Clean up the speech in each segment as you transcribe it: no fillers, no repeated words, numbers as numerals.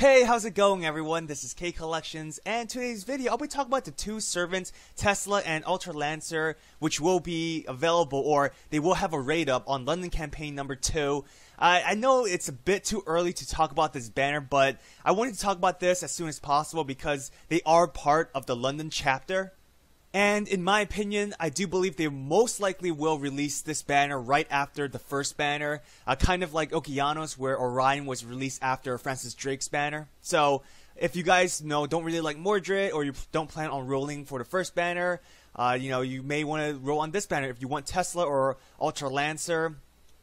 Hey, how's it going everyone? This is K Collections, and today's video I'll be talking about the two servants, Tesla and Ultra Lancer, which will be available, or they will have a raid up on London campaign number 2. I know it's a bit too early to talk about this banner, but I wanted to talk about this as soon as possible because they are part of the London chapter. And in my opinion, I do believe they most likely will release this banner right after the first banner, kind of like Okeanos, where Orion was released after Francis Drake's banner. So if you guys don't really like Mordred, or you don't plan on rolling for the first banner, you may want to roll on this banner if you want Tesla or Ultra Lancer,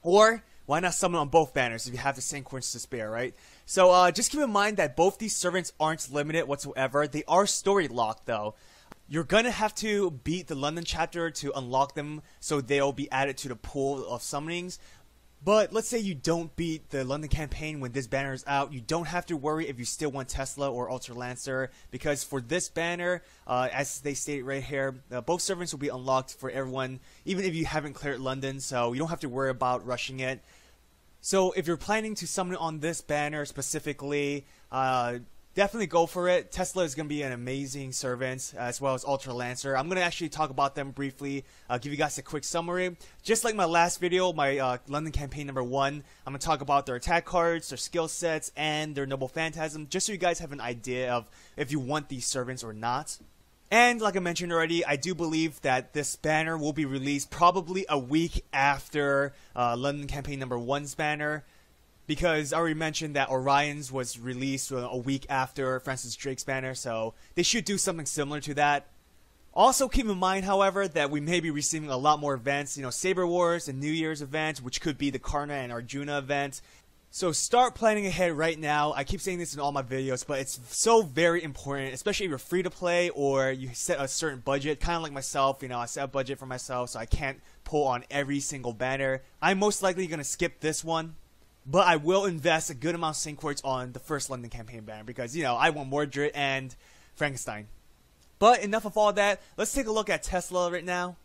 or why not summon on both banners if you have the same coins to spare, right? So just keep in mind that both these servants aren't limited whatsoever. They are story locked though. You're gonna have to beat the London chapter to unlock them, so they'll be added to the pool of summonings. But let's say you don't beat the London campaign when this banner is out, you don't have to worry if you still want Tesla or Ultra Lancer, because for this banner, as they state right here, both servants will be unlocked for everyone, even if you haven't cleared London, so you don't have to worry about rushing it. So if you're planning to summon on this banner specifically, definitely go for it. Tesla is going to be an amazing servant, as well as Ultra Lancer. I'm going to actually talk about them briefly, give you guys a quick summary. Just like my last video, my London campaign number 1, I'm going to talk about their attack cards, their skill sets, and their Noble Phantasm, just so you guys have an idea of if you want these servants or not. And like I mentioned already, I do believe that this banner will be released probably a week after London campaign number 1's banner, because I already mentioned that Orion's was released a week after Francis Drake's banner, so they should do something similar to that. Also keep in mind, however, that we may be receiving a lot more events, Saber Wars and New Year's event, which could be the Karna and Arjuna event. So start planning ahead right now. I keep saying this in all my videos, but it's so very important, especially if you're free to play or you set a certain budget, kind of like myself. I set a budget for myself, so I can't pull on every single banner. I'm most likely going to skip this one, but I will invest a good amount of sync quartz on the first London campaign banner because, I want Mordred and Frankenstein. But enough of all that. Let's take a look at Tesla right now.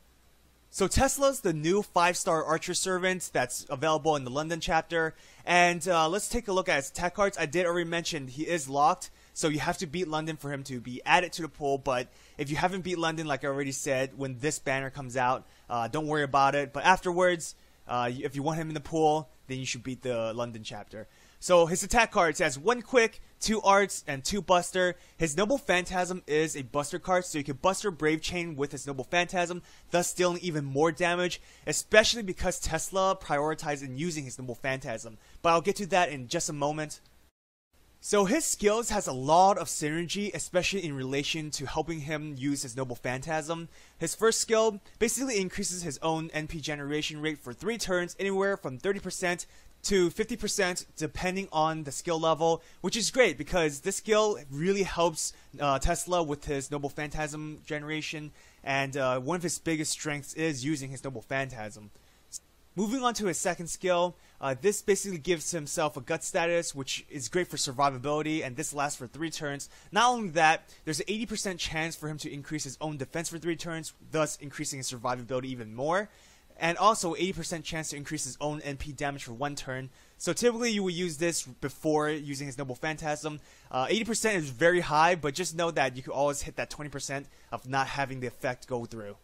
So Tesla's the new 5-star archer servant that's available in the London chapter. And let's take a look at his attack cards. I did already mention he is locked, so you have to beat London for him to be added to the pool. But if you haven't beat London, like I already said, when this banner comes out, don't worry about it. But afterwards, if you want him in the pool, then you should beat the London chapter. So his attack cards has 1 quick, 2 arts, and 2 buster. His Noble Phantasm is a buster card, so you can buster Brave Chain with his Noble Phantasm, thus dealing even more damage, especially because Tesla prioritized in using his Noble Phantasm. But I'll get to that in just a moment. So his skills has a lot of synergy, especially in relation to helping him use his Noble Phantasm. His first skill basically increases his own NP generation rate for 3 turns, anywhere from 30% to 50% depending on the skill level, which is great because this skill really helps Tesla with his Noble Phantasm generation, and one of his biggest strengths is using his Noble Phantasm. Moving on to his second skill, this basically gives himself a gut status, which is great for survivability, and this lasts for 3 turns. Not only that, there's an 80% chance for him to increase his own defense for 3 turns, thus increasing his survivability even more. And also 80% chance to increase his own NP damage for 1 turn. So typically you would use this before using his Noble Phantasm. 80% is very high, but just know that you can always hit that 20% of not having the effect go through.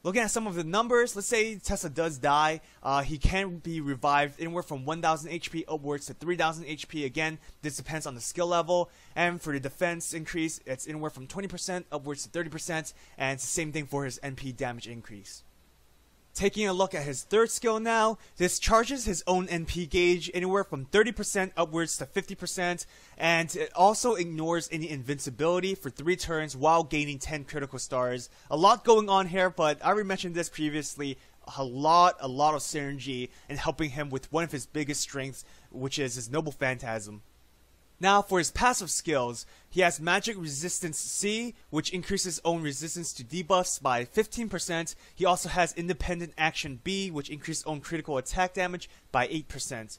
Looking at some of the numbers, let's say Tesla does die, he can be revived anywhere from 1000 HP upwards to 3000 HP. Again, this depends on the skill level. And for the defense increase, it's anywhere from 20% upwards to 30%, and it's the same thing for his NP damage increase. Taking a look at his third skill now, this charges his own NP gauge anywhere from 30% upwards to 50%, and it also ignores any invincibility for 3 turns while gaining 10 critical stars. A lot going on here, but I already mentioned this previously, a lot of synergy in helping him with one of his biggest strengths, which is his Noble Phantasm. Now for his passive skills, he has Magic Resistance C, which increases his own resistance to debuffs by 15%. He also has Independent Action B, which increases his own critical attack damage by 8%.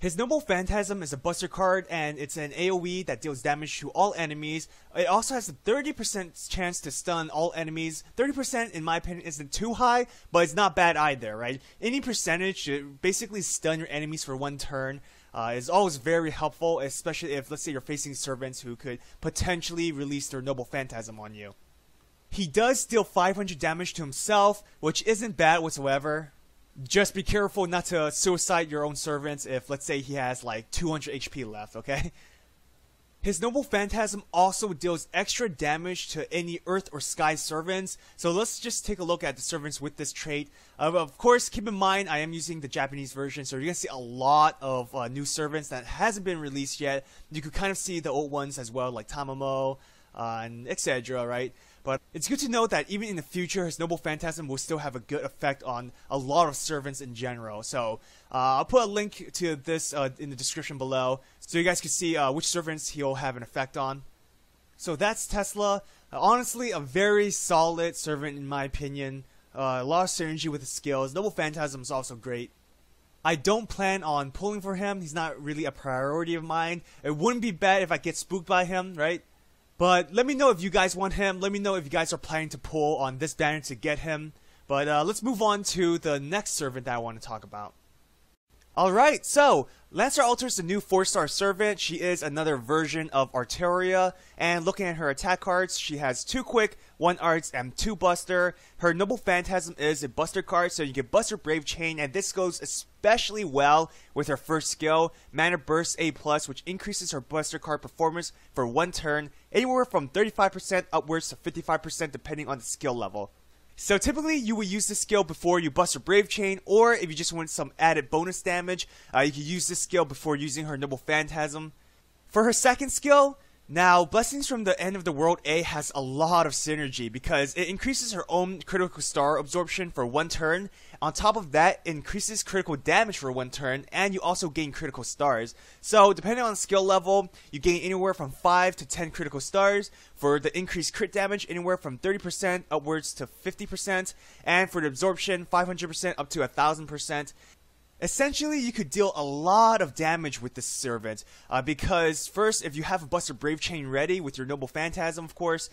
His Noble Phantasm is a buster card, and it's an AoE that deals damage to all enemies. It also has a 30% chance to stun all enemies. 30% in my opinion isn't too high, but it's not bad either, right? Any percentage should basically stun your enemies for 1 turn. is always very helpful, especially if, let's say, you're facing servants who could potentially release their Noble Phantasm on you. He does deal 500 damage to himself, which isn't bad whatsoever. Just be careful not to suicide your own servants if, let's say, he has like 200 HP left, okay? His Noble Phantasm also deals extra damage to any Earth or Sky servants, so let's just take a look at the servants with this trait. Of course, keep in mind, I am using the Japanese version, so you're going to see a lot of new servants that hasn't been released yet. You could kind of see the old ones as well, like Tamamo, and etc., right? But it's good to know that even in the future, his Noble Phantasm will still have a good effect on a lot of servants in general. So I'll put a link to this in the description below, so you guys can see which servants he'll have an effect on. So that's Tesla. Honestly, a very solid servant in my opinion. A lot of synergy with his skills. Noble Phantasm is also great. I don't plan on pulling for him. He's not really a priority of mine. It wouldn't be bad if I get spooked by him, right? But let me know if you guys want him. Let me know if you guys are planning to pull on this banner to get him. But let's move on to the next servant that I want to talk about. Alright, so Lancer Alter is the new 4-star servant. She is another version of Arteria. And looking at her attack cards, she has 2 Quick, 1 Arts, and 2 Buster. Her Noble Phantasm is a Buster card, so you get Buster Brave Chain, and this goes especially well with her first skill, Mana Burst A+, which increases her Buster card performance for 1 turn, anywhere from 35% upwards to 55% depending on the skill level. So typically you would use this skill before you bust her Brave Chain, or if you just want some added bonus damage, you could use this skill before using her Noble Phantasm. For her second skill, now Blessings from the End of the World A has a lot of synergy because it increases her own critical star absorption for 1 turn. On top of that, it increases critical damage for 1 turn, and you also gain critical stars. So depending on the skill level, you gain anywhere from 5 to 10 critical stars. For the increased crit damage, anywhere from 30% upwards to 50%, and for the absorption, 500% up to 1000%. Essentially, you could deal a lot of damage with this servant, because first, if you have a Buster Brave Chain ready with your Noble Phantasm, of course,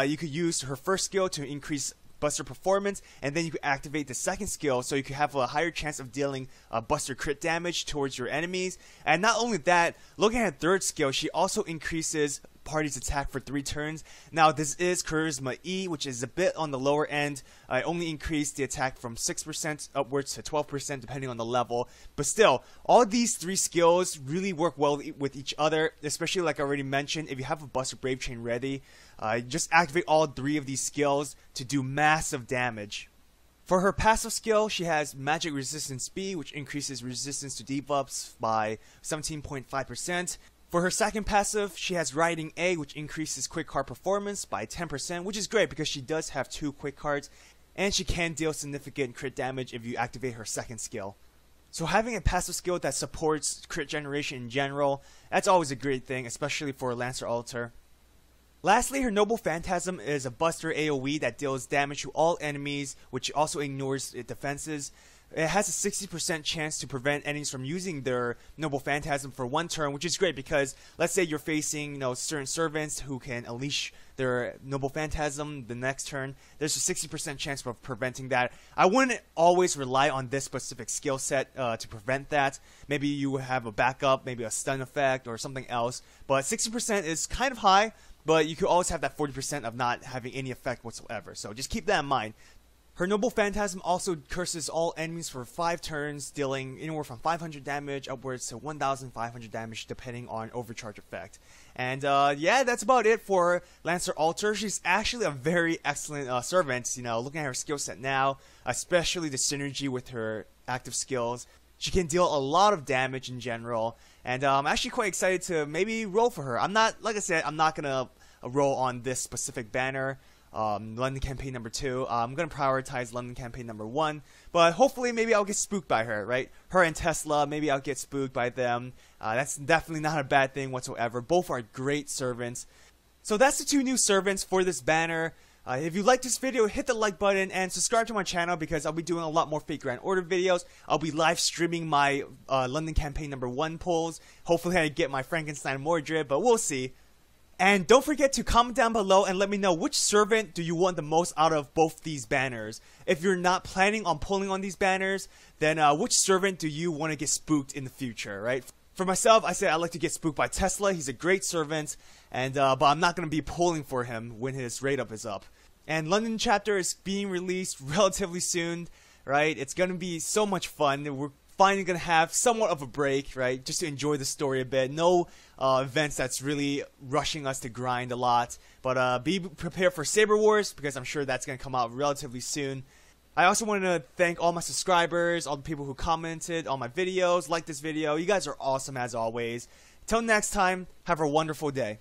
you could use her first skill to increase Buster performance, and then you could activate the second skill so you could have a higher chance of dealing Buster crit damage towards your enemies. And not only that, looking at third skill, she also increases party's attack for 3 turns. Now this is Charisma E, which is a bit on the lower end. I only increased the attack from 6% upwards to 12% depending on the level. But still, all these 3 skills really work well with each other, especially like I already mentioned, if you have a Buster Brave Chain ready, just activate all 3 of these skills to do massive damage. For her passive skill, she has Magic Resistance B, which increases resistance to debuffs by 17.5%. For her second passive, she has Riding A, which increases quick card performance by 10%, which is great because she does have 2 quick cards, and she can deal significant crit damage if you activate her second skill. So having a passive skill that supports crit generation in general, that's always a great thing, especially for Lancer Alter. Lastly, her Noble Phantasm is a Buster AoE that deals damage to all enemies, which also ignores defenses. It has a 60% chance to prevent enemies from using their Noble Phantasm for 1 turn, which is great because let's say you're facing, certain servants who can unleash their Noble Phantasm the next turn. There's a 60% chance of preventing that. I wouldn't always rely on this specific skill set to prevent that. Maybe you have a backup, maybe a stun effect or something else. But 60% is kind of high, but you could always have that 40% of not having any effect whatsoever. So just keep that in mind. Her Noble Phantasm also curses all enemies for 5 turns, dealing anywhere from 500 damage upwards to 1500 damage depending on overcharge effect. And yeah, that's about it for Lancer Alter. She's actually a very excellent servant, looking at her skill set now, especially the synergy with her active skills. She can deal a lot of damage in general, and I'm actually quite excited to maybe roll for her. Like I said, I'm not gonna roll on this specific banner. London campaign number 2. I'm gonna prioritize London campaign number 1, but hopefully maybe I'll get spooked by her, right? Her and Tesla, maybe I'll get spooked by them. That's definitely not a bad thing whatsoever. Both are great servants. So that's the 2 new servants for this banner. If you like this video, hit the like button and subscribe to my channel because I'll be doing a lot more Fate Grand Order videos. I'll be live streaming my London campaign number 1 pulls. Hopefully I get my Frankenstein Mordred, but we'll see. And don't forget to comment down below and let me know which servant do you want the most out of both these banners. If you're not planning on pulling on these banners, then which servant do you want to get spooked in the future, right? For myself, I said I like to get spooked by Tesla. He's a great servant, and but I'm not going to be pulling for him when his rate up is up. And London chapter is being released relatively soon, right? It's going to be so much fun. We're finally going to have somewhat of a break, right? Just to enjoy the story a bit. No events that's really rushing us to grind a lot. But be prepared for Saber Wars, because I'm sure that's going to come out relatively soon. I also wanted to thank all my subscribers, all the people who commented on my videos, liked this video. You guys are awesome as always. Till next time, have a wonderful day.